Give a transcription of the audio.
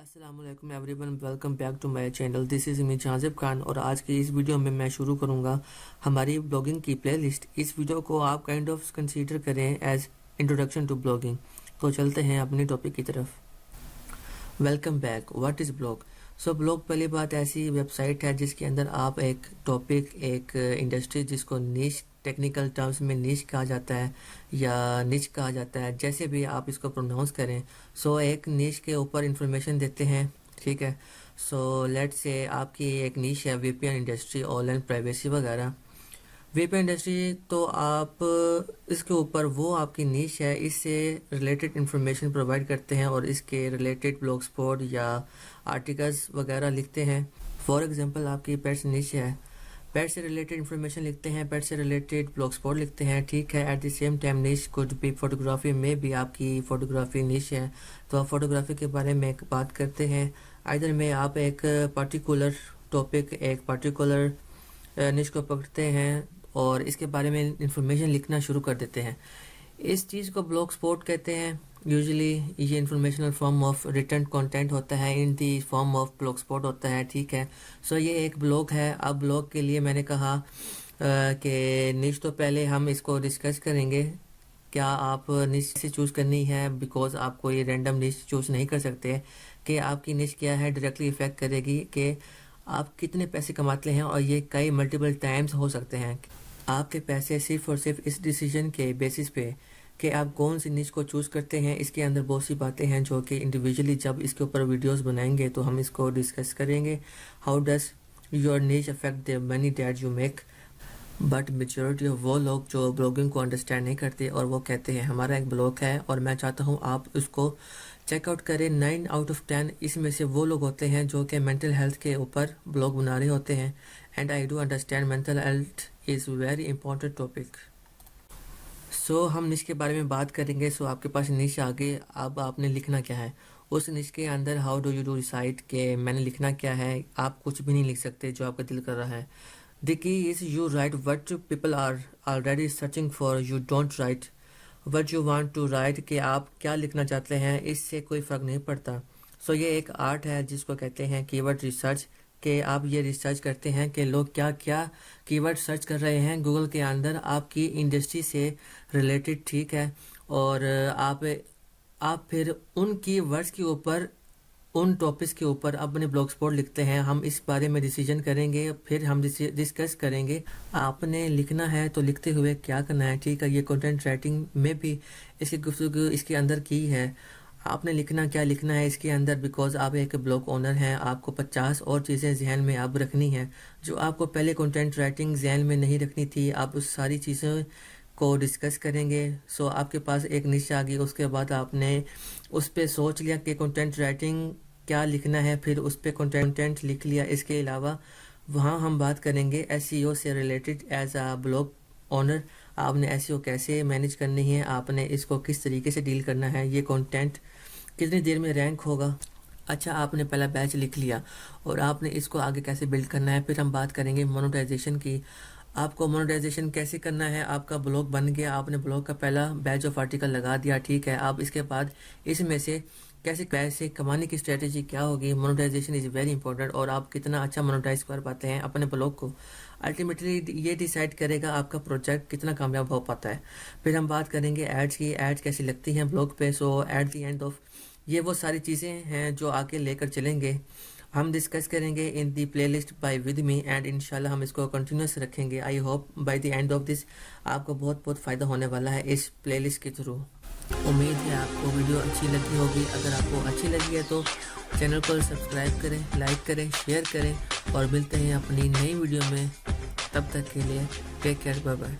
السلام علیکم everyone, welcome back to my channel. This is me Jazib Khan, اور آج کی اس ویڈیو میں میں شروع کروں گا ہماری بلاگنگ کی پلے لسٹ. اس ویڈیو کو آپ کائنڈ آف کنسیڈر کریں ایز انٹروڈکشن ٹو بلاگنگ. تو چلتے ہیں اپنی ٹاپک کی طرف. Welcome back. What is blog? So blog پہلی بات ایسی ویب سائٹ ہے جس کے اندر آپ ایک ٹاپک، ایک انڈسٹری جس کو نیش ٹیکنیکل ٹرمز میں نیش کہا جاتا ہے یا نچ کہا جاتا ہے، جیسے بھی آپ اس کو پروناؤنس کریں. سو ایک نیش کے اوپر انفارمیشن دیتے ہیں، ٹھیک ہے. سو لیٹ سے آپ کی ایک نیش ہے V P N industry, online privacy وغیرہ. وی پی این انڈسٹری تو آپ اس کے اوپر وہ آپ کی نیش ہے، اس سے ریلیٹڈ انفارمیشن پرووائڈ کرتے ہیں اور اس کے ریلیٹڈ بلاگ سپوٹ یا آرٹیکلز وغیرہ لکھتے ہیں. فار ایگزامپل آپ کی پیٹس نیش ہے، پیٹ سے ریلیٹڈ انفارمیشن لکھتے ہیں، پیٹ سے ریلیٹڈ بلاگ سپوٹ لکھتے ہیں، ٹھیک ہے. At the same time niche code بھی فوٹوگرافی میں بھی آپ کی فوٹوگرافی نیش ہے، تو آپ فوٹوگرافی کے بارے میں ایک بات کرتے ہیں. ادھر میں آپ ایک پرٹیکولر ٹاپک، ایک پرٹیکولر نیش کو پکڑتے ہیں اور اس کے بارے میں انفارمیشن لکھنا شروع کر دیتے ہیں. اس چیز کو بلاگ سپوٹ کہتے ہیں. یوزلی یہ informational form of return content ہوتا ہے، ان دی فارم آف بلاگ سپوٹ ہوتا ہے، ٹھیک ہے. سو یہ ایک بلاگ ہے. اب بلاگ کے لیے میں نے کہا کہ نیش تو پہلے ہم اس کو ڈسکس کریں گے. کیا آپ نیش سے چوز کرنی ہے؟ بیکاز آپ کوئی رینڈم نیش چوز نہیں کر سکتے کہ آپ کی نیش کیا ہے. ڈائریکٹلی افیکٹ کرے گی کہ آپ کتنے پیسے کماتے ہیں، اور یہ کئی ملٹیپل ٹائمز ہو سکتے ہیں. آپ کے پیسے صرف اور صرف اس ڈیسیجن کے بیسس پہ کہ آپ کون سی نیش کو چوز کرتے ہیں. اس کے اندر بہت سی باتیں ہیں جو کہ انڈیویجولی جب اس کے اوپر ویڈیوز بنائیں گے تو ہم اس کو ڈسکس کریں گے. How does your niche affect the money that you make. But majority of وہ لوگ جو بلاگنگ کو انڈرسٹینڈ نہیں کرتے اور وہ کہتے ہیں ہمارا ایک بلاگ ہے اور میں چاہتا ہوں آپ اس کو چیک آؤٹ کریں. 9 آؤٹ آف 10 اس میں سے وہ لوگ ہوتے ہیں جو کہ مینٹل ہیلتھ کے اوپر بلاگ بنا رہے ہوتے ہیں. And I do understand mental health is very important topic. So ہم نیش کے بارے میں بات کریں گے. سو آپ کے پاس نیش آ گئی. اب آپ نے لکھنا کیا ہے اس نیش کے اندر. How do you do decide کہ میں نے لکھنا کیا ہے. آپ کچھ بھی نہیں لکھ سکتے جو آپ کا دل کر رہا ہے. The key is you write what people are already searching for. You don't write what you want to write کہ آپ کیا لکھنا چاہتے ہیں. اس سے کوئی فرق نہیں پڑتا. سو یہ ایک آرٹ ہے جس کو کہتے ہیں کی ورڈ ریسرچ، کہ آپ یہ ریسرچ کرتے ہیں کہ لوگ کیا کیا کی ورڈ سرچ کر رہے ہیں گوگل کے اندر آپ کی انڈسٹری سے ریلیٹڈ، ٹھیک ہے. اور آپ پھر ان کی ورڈز کے اوپر، ان ٹاپکس کے اوپر اپنے بلاگ سپوٹ لکھتے ہیں. ہم اس بارے میں ڈیسیجن کریں گے، پھر ہم ڈسکس کریں گے. آپ نے لکھنا ہے تو لکھتے ہوئے کیا کرنا ہے، ٹھیک ہے. یہ کنٹینٹ رائٹنگ میں بھی اس کی گفتگو اس کے اندر کی ہے. آپ نے لکھنا کیا لکھنا ہے اس کے اندر، بیکاز آپ ایک بلاگ اونر ہیں. آپ کو 50 اور چیزیں ذہن میں اب رکھنی ہیں جو آپ کو پہلے کنٹینٹ رائٹنگ ذہن میں نہیں رکھنی تھی. آپ اس ساری چیزوں کو ڈسکس کریں گے. سو آپ کے پاس ایک نیش آ گئی. اس کے بعد آپ نے اس پہ سوچ لیا کہ کنٹینٹ رائٹنگ کیا لکھنا ہے، پھر اس پہ کنٹینٹ لکھ لیا. اس کے علاوہ وہاں ہم بات کریں گے ایس ای او سے related. As a blog owner آپ نے ایس ای او کیسے مینیج کرنی ہے، آپ نے اس کو کس طریقے سے ڈیل کرنا ہے، یہ کنٹینٹ کتنی دیر میں رینک ہوگا. اچھا، آپ نے پہلا بیچ لکھ لیا اور آپ نے اس کو آگے کیسے بلڈ کرنا ہے. پھر ہم بات کریں گے مونوٹائزیشن کی. آپ کو مونوٹائزیشن کیسے کرنا ہے. آپ کا بلاگ بن گیا، آپ نے بلاگ کا پہلا بیچ آف آرٹیکل لگا دیا، ٹھیک ہے. آپ اس کے بعد اس میں سے کیسے پیسے کمانے کی اسٹریٹجی کیا ہوگی. مونوٹائزیشن از ویری امپورٹنٹ، اور آپ کتنا اچھا مونوٹائز کر پاتے ہیں اپنے بلاگ کو. الٹیمیٹلی یہ ڈیسائیڈ کرے گا آپ کا پروجیکٹ کتنا کامیاب ہو پاتا ہے. پھر ہم بات کریں گے ایڈس کی. ایڈس کیسی لگتی ہیں بلاگ پہ. So at the end of یہ وہ ساری چیزیں ہیں جو آگے لے کر چلیں گے. ہم ڈسکس کریں گے in the playlist by with me, and انشاءاللہ ہم اس کو کنٹینیوس رکھیں گے. I hope by the end of this آپ کو بہت بہت فائدہ ہونے والا ہے اس پلے لسٹ کے تھرو. امید ہے آپ کو ویڈیو اچھی لگی ہوگی. اگر آپ کو اچھی لگی ہے تو چینل کو سبسکرائب کریں، لائک کریں، شیئر کریں، اور ملتے ہیں اپنی نئی ویڈیو میں. تب تک کے لیے ٹیک کیئر، بائے بائے.